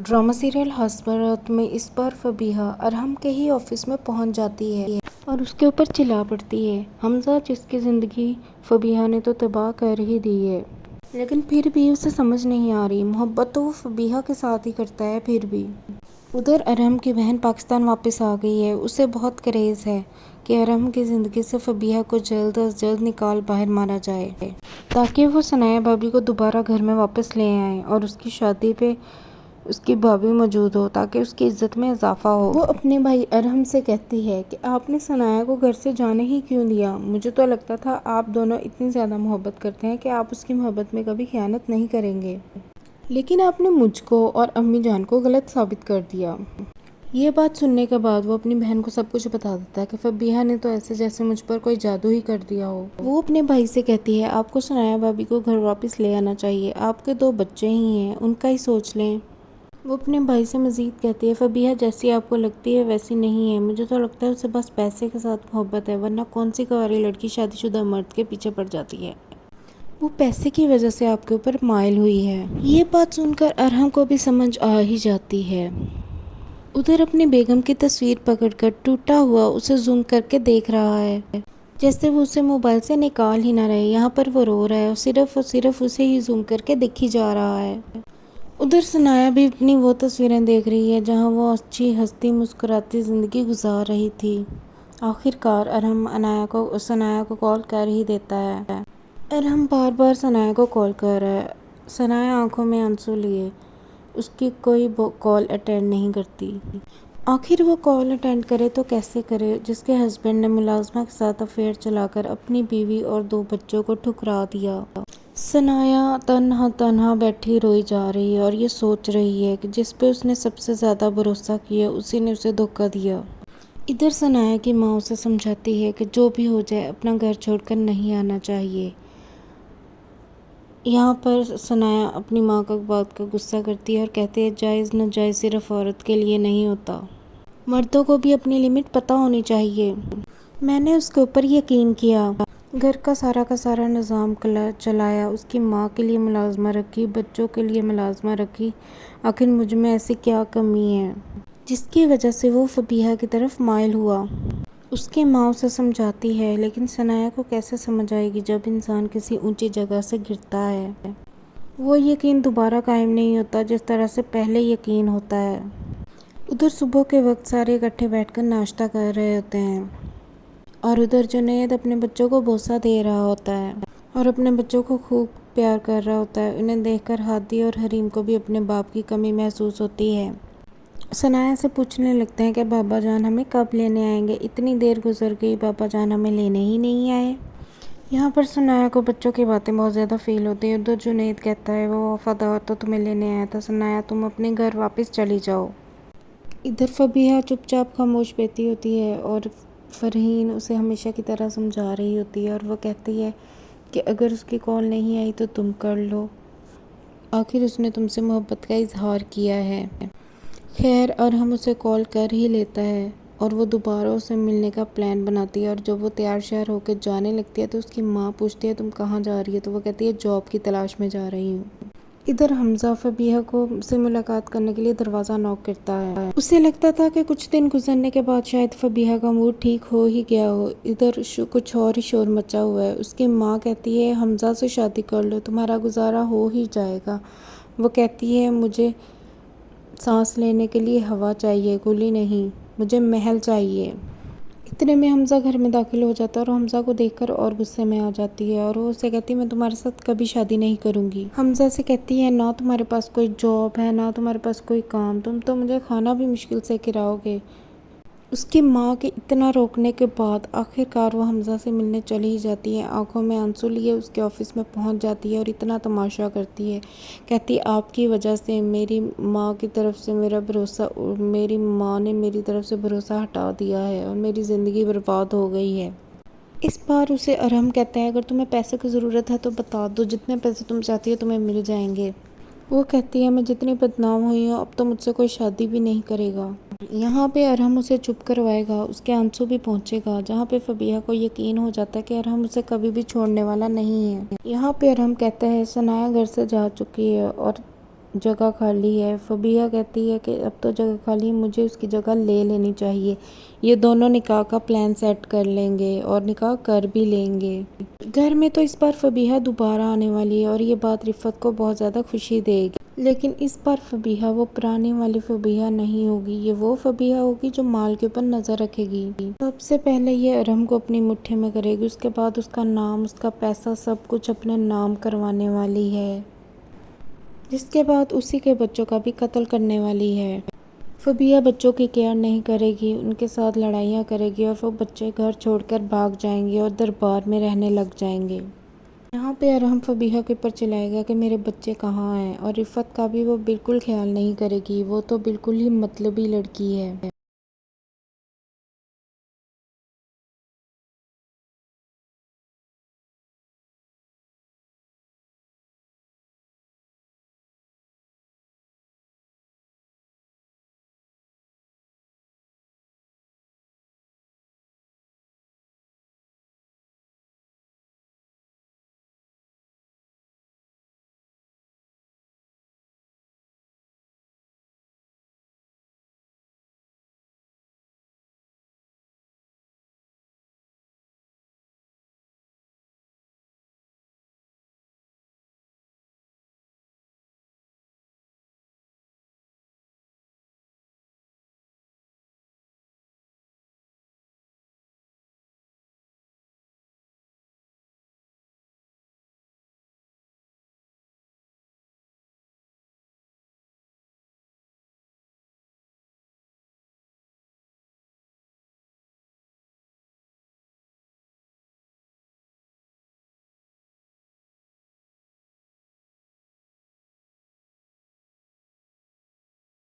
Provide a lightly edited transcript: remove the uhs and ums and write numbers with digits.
Drama serial حسرت میں اس بار فبیہہ ارحم کے ہی آفس میں پہنچ جاتی ہے اور اس کے اوپر چلا پڑتی ہے، حمزہ جس کی زندگی فبیہہ نے تو تباہ کر ہی دی ہے، لیکن پھر بھی اسے سمجھ نہیں آ رہی، محبت تو وہ فبیہہ کے ساتھ ہی کرتا ہے پھر بھی۔ ادھر ارحم کی بہن پاکستان واپس آ گئی ہے، اسے بہت کریز ہے کہ ارحم کی زندگی سے فبیہہ کو جلد از جلد نکال باہر مارا جائے تاکہ وہ ثنایا بھابی کو دوبارہ گھر میں واپس لے آئیں اور اس کی شادی پہ اس کی بھابی موجود ہو تاکہ اس کی عزت میں اضافہ ہو۔ وہ اپنے بھائی ارحم سے کہتی ہے کہ آپ نے ثنایا کو گھر سے جانے ہی کیوں دیا؟ مجھے تو لگتا تھا آپ دونوں اتنی زیادہ محبت کرتے ہیں کہ آپ اس کی محبت میں کبھی خیانت نہیں کریں گے، لیکن آپ نے مجھ کو اور امی جان کو غلط ثابت کر دیا۔ یہ بات سننے کے بعد وہ اپنی بہن کو سب کچھ بتا دیتا ہے کہ فبیہہ نے تو ایسے جیسے مجھ پر کوئی جادو ہی کر دیا ہو۔ وہ اپنے بھائی سے کہتی ہے آپ کو ثنایا بھابی کو گھر واپس لے آنا چاہیے، آپ کے 2 بچے ہی ہیں، ان کا ہی سوچ لیں۔ وہ اپنے بھائی سے مزید کہتی ہے فبیہہ جیسی آپ کو لگتی ہے ویسی نہیں ہے، مجھے تو لگتا ہے اسے بس پیسے کے ساتھ محبت ہے، ورنہ کون سی کنواری لڑکی شادی شدہ مرد کے پیچھے پڑ جاتی ہے؟ وہ پیسے کی وجہ سے آپ کے اوپر مائل ہوئی ہے۔ یہ بات سن کر ارحم کو بھی سمجھ آ ہی جاتی ہے۔ ادھر اپنی بیگم کی تصویر پکڑ کر ٹوٹا ہوا اسے زوم کر کے دیکھ رہا ہے، جیسے وہ اسے موبائل سے نکال ہی نہ رہے۔ یہاں پر وہ رو رہا ہے اور صرف اسے ہی زوم کر کے دیکھی جا رہا ہے۔ ادھر ثنایا بھی اپنی وہ تصویریں دیکھ رہی ہے جہاں وہ اچھی ہنستی مسکراتی زندگی گزار رہی تھی۔ آخر کار ارحم ثنایا کو کال کر ہی دیتا ہے۔ ارحم بار بار ثنایا کو کال کر رہا ہے، ثنایا آنکھوں میں آنسو لیے اس کی کوئی کال اٹینڈ نہیں کرتی۔ آخر وہ کال اٹینڈ کرے تو کیسے کرے جس کے ہسبینڈ نے ملازمہ کے ساتھ افیئر چلا کر اپنی بیوی اور 2 بچوں کو ٹھکرا دیا۔ ثنایا تنہا بیٹھی روئی جا رہی ہے اور یہ سوچ رہی ہے کہ جس پہ اس نے سب سے زیادہ بھروسہ کیا اسی نے اسے دھوکہ دیا۔ ادھر ثنایا کی ماں اسے سمجھاتی ہے کہ جو بھی ہو جائے اپنا گھر چھوڑ کر نہیں آنا چاہیے۔ یہاں پر ثنایا اپنی ماں کا بات کا غصہ کرتی ہے اور کہتی ہے جائز ناجائز صرف عورت کے لیے نہیں ہوتا، مردوں کو بھی اپنی لمٹ پتہ ہونی چاہیے۔ میں نے اس کے اوپر یقین کیا، گھر کا سارا نظام چلایا، اس کی ماں کے لیے ملازمہ رکھی، بچوں کے لیے ملازمہ رکھی، آخر مجھ میں ایسی کیا کمی ہے جس کی وجہ سے وہ فبیہہ کی طرف مائل ہوا؟ اس کی ماں اسے سمجھاتی ہے لیکن ثنایا کو کیسے سمجھ آئے گی جب انسان کسی اونچی جگہ سے گرتا ہے وہ یقین دوبارہ قائم نہیں ہوتا جس طرح سے پہلے یقین ہوتا ہے۔ ادھر صبح کے وقت سارے اکٹھے بیٹھ کر ناشتہ کر رہے ہوتے ہیں اور ادھر جنید اپنے بچوں کو بوسہ دے رہا ہوتا ہے اور اپنے بچوں کو خوب پیار کر رہا ہوتا ہے۔ انہیں دیکھ کر ہادی اور حریم کو بھی اپنے باپ کی کمی محسوس ہوتی ہے۔ ثنایا سے پوچھنے لگتے ہیں کہ بابا جان ہمیں کب لینے آئیں گے؟ اتنی دیر گزر گئی، بابا جان ہمیں لینے ہی نہیں آئے۔ یہاں پر ثنایا کو بچوں کی باتیں بہت زیادہ فیل ہوتی ہیں۔ ادھر جنید کہتا ہے وہ وفادار تو تمہیں لینے آیا تھا ثنایا، تم اپنے گھر واپس چلی جاؤ۔ ادھر فبیہہ چپ چاپ خاموش بیٹھی ہوتی ہے اور فرحین اسے ہمیشہ کی طرح سمجھا رہی ہوتی ہے اور وہ کہتی ہے کہ اگر اس کی کال نہیں آئی تو تم کر لو، آخر اس نے تم سے محبت کا اظہار کیا ہے۔ خیر ارحم اسے کال کر ہی لیتا ہے اور وہ دوبارہ اسے ملنے کا پلان بناتی ہے اور جب وہ تیار شیار ہو کے جانے لگتی ہے تو اس کی ماں پوچھتی ہے تم کہاں جا رہی ہے؟ تو وہ کہتی ہے جاب کی تلاش میں جا رہی ہوں۔ ادھر حمزہ فبیہہ سے ملاقات کرنے کے لیے دروازہ نوک کرتا ہے۔ اسے لگتا تھا کہ کچھ دن گزرنے کے بعد شاید فبیہہ کا موڈ ٹھیک ہو ہی گیا ہو۔ ادھر کچھ اور ہی شور مچا ہوا ہے۔ اس کی ماں کہتی ہے حمزہ سے شادی کر لو، تمہارا گزارا ہو ہی جائے گا۔ وہ کہتی ہے مجھے سانس لینے کے لیے ہوا چاہیے، گولی نہیں، مجھے محل چاہیے۔ اتنے میں حمزہ گھر میں داخل ہو جاتا ہے اور حمزہ کو دیکھ کر اور غصے میں آ جاتی ہے اور وہ اسے کہتی ہے میں تمہارے ساتھ کبھی شادی نہیں کروں گی۔ حمزہ سے کہتی ہے نہ تمہارے پاس کوئی جاب ہے نہ تمہارے پاس کوئی کام، تم تو مجھے کھانا بھی مشکل سے کھلاؤ گے۔ اس کی ماں کے اتنا روکنے کے بعد آخر کار وہ حمزہ سے ملنے چلی ہی جاتی ہے، آنکھوں میں آنسو لیے اس کے آفس میں پہنچ جاتی ہے اور اتنا تماشا کرتی ہے، کہتی آپ کی وجہ سے میری ماں کی طرف سے میری ماں نے میری طرف سے بھروسہ ہٹا دیا ہے اور میری زندگی برباد ہو گئی ہے۔ اس بار اسے ارحم کہتا ہے اگر تمہیں پیسے کی ضرورت ہے تو بتا دو، جتنے پیسے تم چاہتی ہو تمہیں مل جائیں گے۔ وہ کہتی ہے میں جتنی بدنام ہوئی ہوں اب تو مجھ سے کوئی شادی بھی نہیں کرے گا۔ یہاں پہ ارحم اسے چپ کروائے گا، اس کے آنسو بھی پہنچے گا، جہاں پہ فبیہہ کو یقین ہو جاتا ہے کہ ارحم اسے کبھی بھی چھوڑنے والا نہیں ہے۔ یہاں پہ ارحم کہتا ہے ثنایا گھر سے جا چکی ہے اور جگہ خالی ہے۔ فبیہہ کہتی ہے کہ اب تو جگہ خالی ہے، مجھے اس کی جگہ لے لینی چاہیے۔ یہ دونوں نکاح کا پلان سیٹ کر لیں گے اور نکاح کر بھی لیں گے۔ گھر میں تو اس بار فبیہہ دوبارہ آنے والی ہے اور یہ بات رفعت کو بہت زیادہ خوشی دے گی۔ لیکن اس بار فبیہہ وہ پرانی والی فبیہہ نہیں ہوگی، یہ وہ فبیہہ ہوگی جو مال کے اوپر نظر رکھے گی۔ سب سے پہلے یہ ارحم کو اپنی مٹھی میں کرے گی، اس کے بعد اس کا نام، اس کا پیسہ، سب کچھ اپنے نام کروانے والی ہے، جس کے بعد اسی کے بچوں کا بھی قتل کرنے والی ہے۔ فبیہہ بچوں کی کیئر نہیں کرے گی، ان کے ساتھ لڑائیاں کرے گی اور وہ بچے گھر چھوڑ کر بھاگ جائیں گے اور دربار میں رہنے لگ جائیں گے۔ یہاں پہ ارحم فبیہہ کے اوپر چلائے گا کہ میرے بچے کہاں ہیں، اور رفعت کا بھی وہ بالکل خیال نہیں کرے گی، وہ تو بالکل ہی مطلبی لڑکی ہے۔